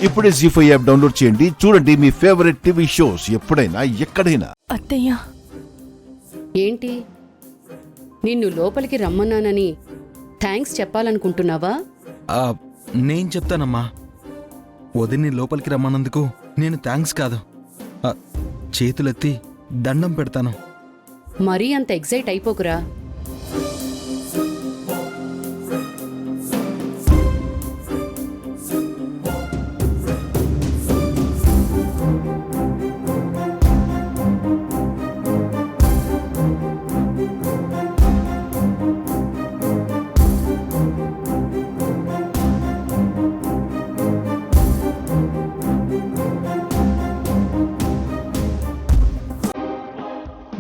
ఇప్పుడే జీ5 app download చేయండి. చూడండి మీ ఫేవరెట్ టీవీ షోస్ ఎప్పుడైనా ఎక్కడైనా. అత్తయ్య, ఏంటి నిన్ను లోపలికి రమ్మన్నానని థ్యాంక్స్ చెప్పాలనుకుంటున్నావా? నేను చెప్తానమ్మా. వదిన్ని లోపలికి రమ్మన్నందుకు నేను థ్యాంక్స్ కాదు, చేతులెత్తి దండం పెడతాను. మరీ అంత ఎగ్జైట్ అయిపోకురా.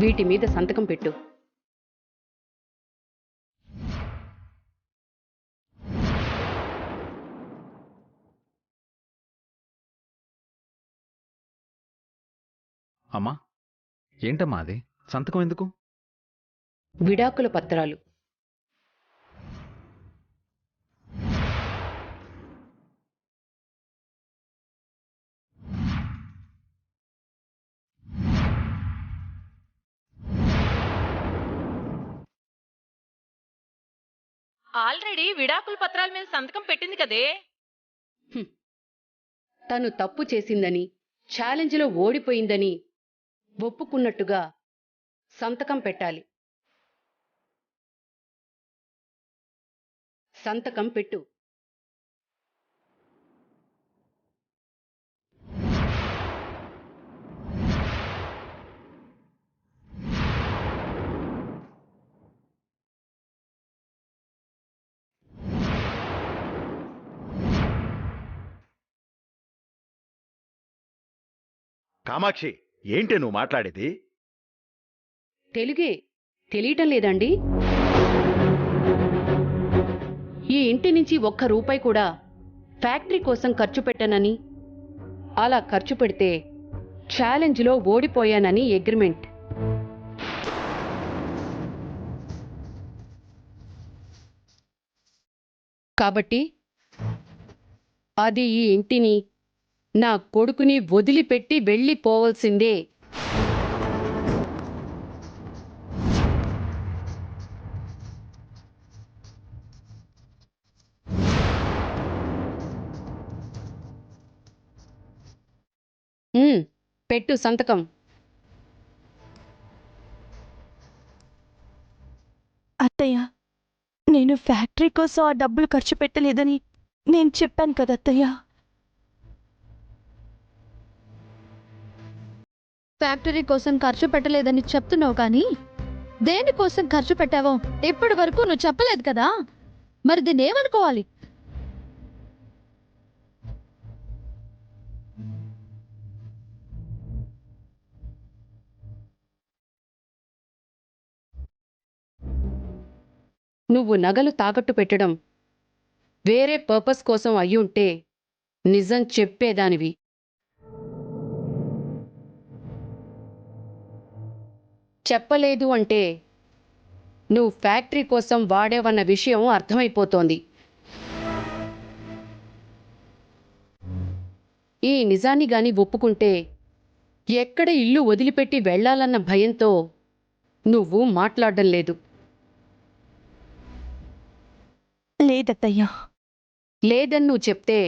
వీటి మీద సంతకం పెట్టు. అమ్మా, ఏంటమ్మా అది? సంతకం ఎందుకు? విడాకుల పత్రాలు. ఆల్రెడీ విడాకుల పత్రాల మీద సంతకం పెట్టింది కదే. తను తప్పు చేసిందని, ఛాలెంజ్లో ఓడిపోయిందని ఒప్పుకున్నట్టుగా సంతకం పెట్టాలి. సంతకం పెట్టు. కామాక్షి, ఏంటి నువ్వు మాట్లాడేది? తెలుగే తెలియటం లేదండి? ఈ ఇంటి నుంచి ఒక్క రూపాయి కూడా ఫ్యాక్టరీ కోసం ఖర్చు పెట్టనని, అలా ఖర్చు పెడితే ఛాలెంజ్లో ఓడిపోయానని అగ్రిమెంట్. కాబట్టి అది ఈ ఇంటిని, నా కొడుకుని వదిలిపెట్టి వెళ్ళిపోవలసిందే. పెట్టు సంతకం. అత్తయ్య, నేను ఫ్యాక్టరీ కోసం ఆ డబ్బులు ఖర్చు పెట్టలేదని నేను చెప్పాను కదా అత్తయ్య. ఫ్యాక్టరీ కోసం ఖర్చు పెట్టలేదని చెప్తున్నావు కానీ దేనికోసం ఖర్చు పెట్టావో ఇప్పటి వరకు నువ్వు చెప్పలేదు కదా. మరి దీన్ని ఏమనుకోవాలి? నువ్వు నగలు తాకట్టు పెట్టడం వేరే పర్పస్ కోసం అయ్యుంటే నిజం చెప్పేదానివి. చెప్పలేదు అంటే నువ్వు ఫ్యాక్టరీ కోసం వాడేవన్న విషయం అర్థమైపోతోంది. ఈ నిజాన్ని గాని ఒప్పుకుంటే ఎక్కడ ఇల్లు వదిలిపెట్టి వెళ్లాలన్న భయంతో నువ్వు మాట్లాడడం లేదు. లేదత్తయ్యా. లేదని నువ్వు చెప్తే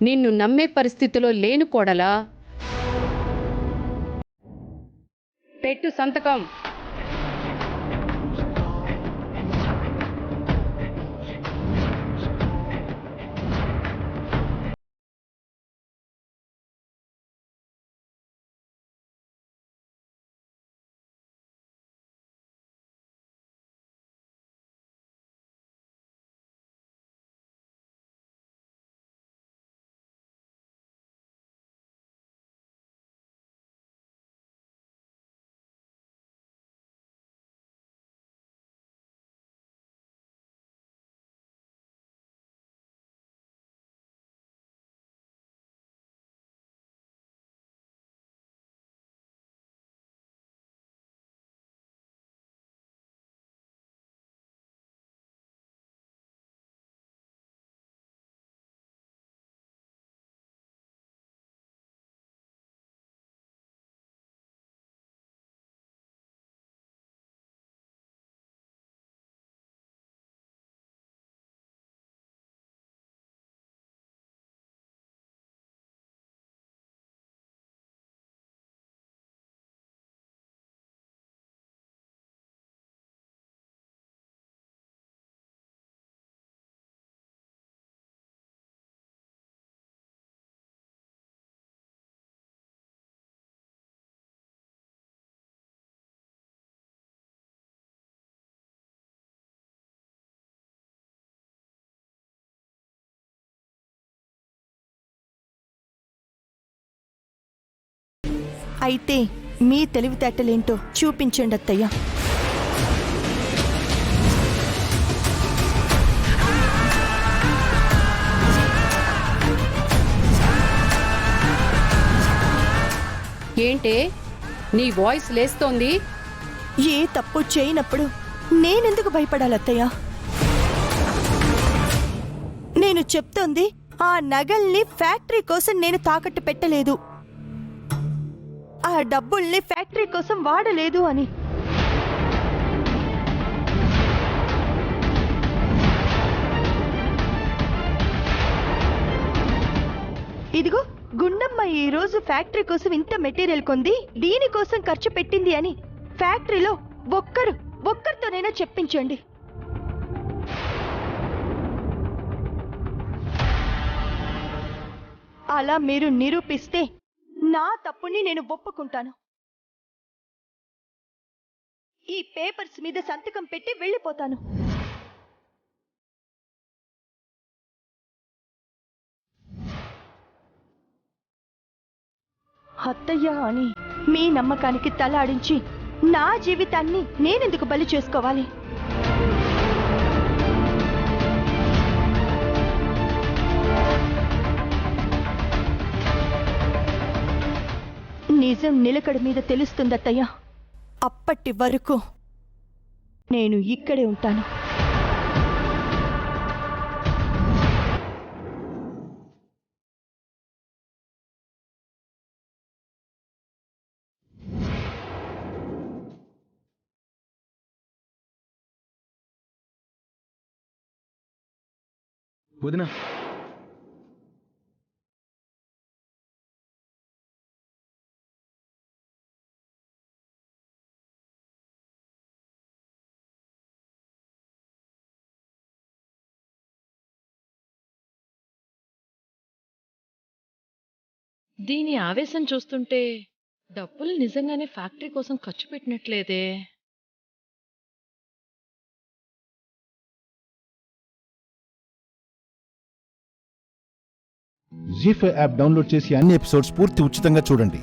నిన్ను నమ్మే పరిస్థితిలో లేను కోడలా. పెట్టు సంతకం. అయితే మీ తెలివితేటలేంటో చూపించండి అత్తయ్య. ఏంటే నీ వాయిస్ లేస్తోంది? ఏ తప్పు చేయనప్పుడు నేనెందుకు భయపడాలి అత్తయ్య? నేను చెప్తోంది ఆ నగల్ని ఫ్యాక్టరీ కోసం నేను తాకట్టు పెట్టలేదు, ఆ డబ్బుల్ని ఫ్యాక్టరీ కోసం వాడలేదు అని. ఇదిగో గుండమ్మ ఈ రోజు ఫ్యాక్టరీ కోసం ఇంత మెటీరియల్ కొంది, దీనికోసం ఖర్చు పెట్టింది అని ఫ్యాక్టరీలో ఒక్కరితోనైనా చెప్పించండి. అలా మీరు నిరూపిస్తే నా తప్పుని నేను ఒప్పుకుంటాను. ఈ పేపర్స్ మీద సంతకం పెట్టి వెళ్ళిపోతాను. అత్తయ్య అని మీ నమ్మకానికి తలాడించి నా జీవితాన్ని నేనెందుకు బలి చేసుకోవాలి? నిజం నిలకడ మీద తెలుస్తుందత్తయ్య. అప్పటి వరకు నేను ఇక్కడే ఉంటాను. వదినా, దీని ఆవేశం చూస్తుంటే డబ్బులు నిజంగానే ఫ్యాక్టరీ కోసం ఖర్చు పెట్టినట్లేదే. జీ5 యాప్ డౌన్లోడ్ చేసి అన్ని ఎపిసోడ్స్ పూర్తి ఉచితంగా చూడండి.